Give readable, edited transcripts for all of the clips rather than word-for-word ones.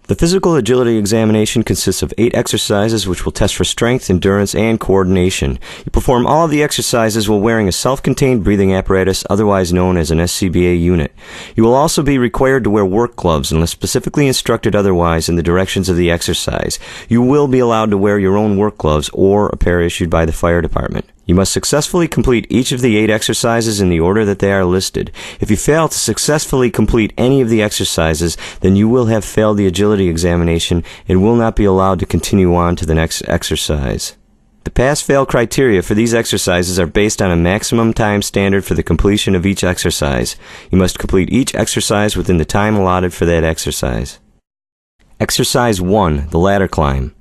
The physical agility examination consists of 8 exercises which will test for strength, endurance, and coordination. You perform all of the exercises while wearing a self-contained breathing apparatus, otherwise known as an SCBA unit. You will also be required to wear work gloves unless specifically instructed otherwise in the directions of the exercise. You will be allowed to wear your own work gloves or a pair issued by the fire department. You must successfully complete each of the 8 exercises in the order that they are listed. If you fail to successfully complete any of the exercises, then you will have failed the agility examination and will not be allowed to continue on to the next exercise. The pass-fail criteria for these exercises are based on a maximum time standard for the completion of each exercise. You must complete each exercise within the time allotted for that exercise. Exercise 1, the ladder climb.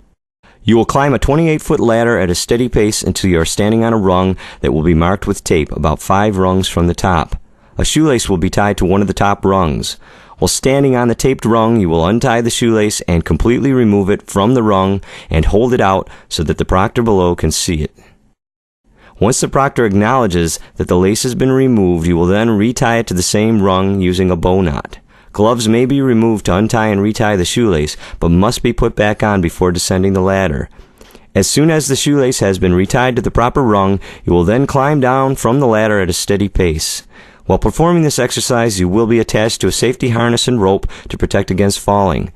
You will climb a 28-foot ladder at a steady pace until you are standing on a rung that will be marked with tape about 5 rungs from the top. A shoelace will be tied to one of the top rungs. While standing on the taped rung, you will untie the shoelace and completely remove it from the rung and hold it out so that the proctor below can see it. Once the proctor acknowledges that the lace has been removed, you will then retie it to the same rung using a bow knot. Gloves may be removed to untie and retie the shoelace, but must be put back on before descending the ladder. As soon as the shoelace has been retied to the proper rung, you will then climb down from the ladder at a steady pace. While performing this exercise, you will be attached to a safety harness and rope to protect against falling.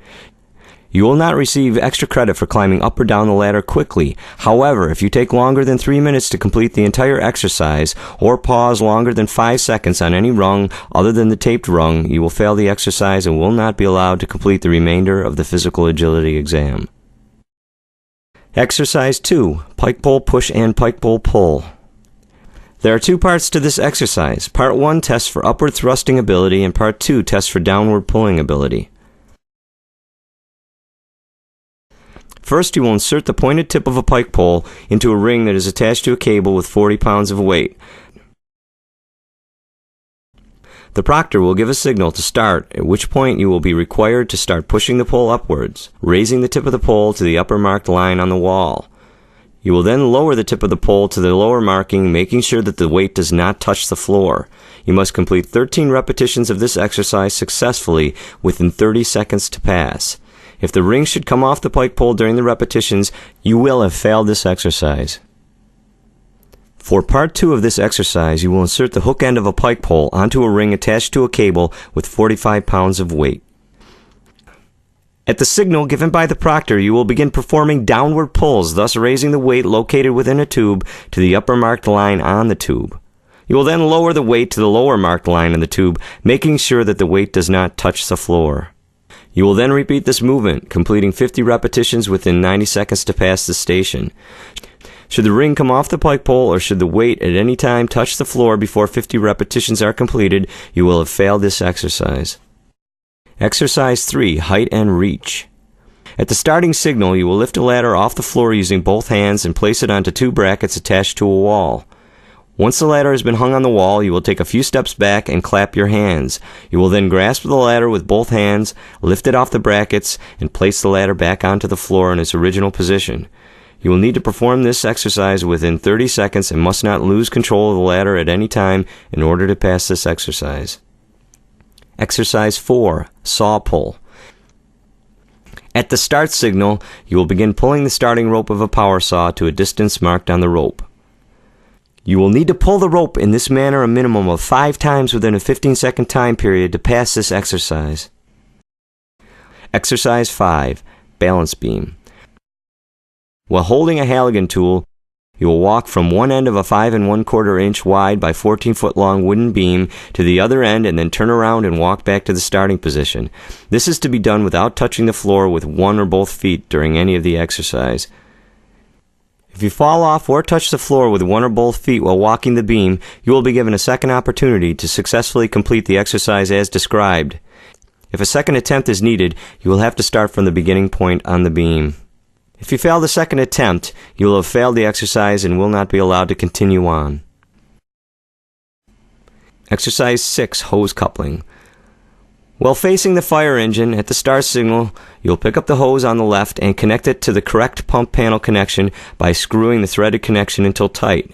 You will not receive extra credit for climbing up or down the ladder quickly. However, if you take longer than 3 minutes to complete the entire exercise, or pause longer than 5 seconds on any rung other than the taped rung, you will fail the exercise and will not be allowed to complete the remainder of the physical agility exam. Exercise 2, pike pole push and pike pole pull. There are 2 parts to this exercise. Part 1 tests for upward thrusting ability and Part 2 tests for downward pulling ability. First, you will insert the pointed tip of a pike pole into a ring that is attached to a cable with 40 pounds of weight. The proctor will give a signal to start, at which point you will be required to start pushing the pole upwards, raising the tip of the pole to the upper marked line on the wall. You will then lower the tip of the pole to the lower marking, making sure that the weight does not touch the floor. You must complete 13 repetitions of this exercise successfully within 30 seconds to pass. If the ring should come off the pike pole during the repetitions, you will have failed this exercise. For part 2 of this exercise, you will insert the hook end of a pike pole onto a ring attached to a cable with 45 pounds of weight. At the signal given by the proctor, you will begin performing downward pulls, thus raising the weight located within a tube to the upper marked line on the tube. You will then lower the weight to the lower marked line on the tube, making sure that the weight does not touch the floor. You will then repeat this movement, completing 50 repetitions within 90 seconds to pass the station. Should the ring come off the pike pole or should the weight at any time touch the floor before 50 repetitions are completed, you will have failed this exercise. Exercise 3, height and reach. At the starting signal, you will lift a ladder off the floor using both hands and place it onto 2 brackets attached to a wall. Once the ladder has been hung on the wall, you will take a few steps back and clap your hands. You will then grasp the ladder with both hands, lift it off the brackets, and place the ladder back onto the floor in its original position. You will need to perform this exercise within 30 seconds and must not lose control of the ladder at any time in order to pass this exercise. Exercise 4, saw pull. At the start signal, you will begin pulling the starting rope of a power saw to a distance marked on the rope. You will need to pull the rope in this manner a minimum of 5 times within a 15-second time period to pass this exercise. Exercise 5, balance beam. While holding a Halligan tool, you will walk from one end of a 5 1/4 inch wide by 14-foot long wooden beam to the other end and then turn around and walk back to the starting position. This is to be done without touching the floor with one or both feet during any of the exercise. If you fall off or touch the floor with one or both feet while walking the beam, you will be given a second opportunity to successfully complete the exercise as described. If a second attempt is needed, you will have to start from the beginning point on the beam. If you fail the second attempt, you will have failed the exercise and will not be allowed to continue on. Exercise 6, hose coupling. While facing the fire engine at the start signal, you'll pick up the hose on the left and connect it to the correct pump panel connection by screwing the threaded connection until tight.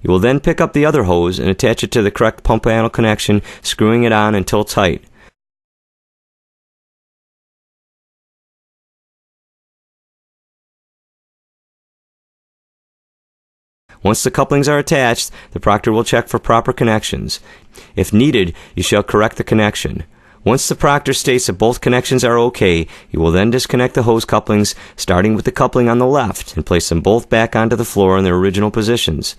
You will then pick up the other hose and attach it to the correct pump panel connection, screwing it on until tight. Once the couplings are attached, the proctor will check for proper connections. If needed, you shall correct the connection. Once the proctor states that both connections are okay, you will then disconnect the hose couplings, starting with the coupling on the left, and place them both back onto the floor in their original positions.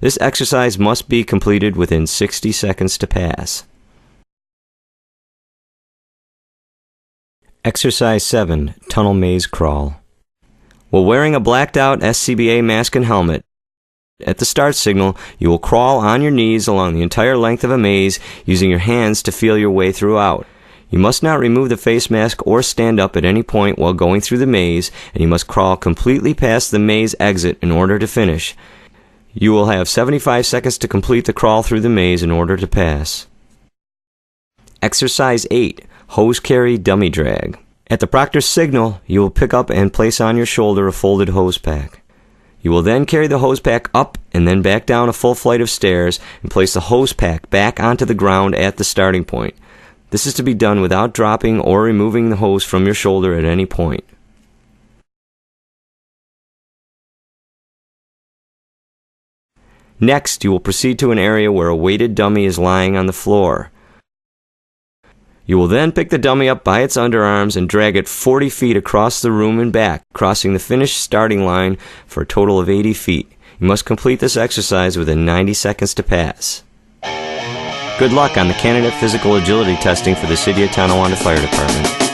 This exercise must be completed within 60 seconds to pass. Exercise 7. Tunnel Maze Crawl. While wearing a blacked-out SCBA mask and helmet, at the start signal, you will crawl on your knees along the entire length of a maze using your hands to feel your way throughout. You must not remove the face mask or stand up at any point while going through the maze, and you must crawl completely past the maze exit in order to finish. You will have 75 seconds to complete the crawl through the maze in order to pass. Exercise 8. Hose Carry Dummy Drag. At the proctor's signal, you will pick up and place on your shoulder a folded hose pack. You will then carry the hose pack up and then back down a full flight of stairs and place the hose pack back onto the ground at the starting point. This is to be done without dropping or removing the hose from your shoulder at any point. Next, you will proceed to an area where a weighted dummy is lying on the floor. You will then pick the dummy up by its underarms and drag it 40 feet across the room and back, crossing the finished starting line for a total of 80 feet. You must complete this exercise within 90 seconds to pass. Good luck on the candidate physical agility testing for the City of Tonawanda Fire Department.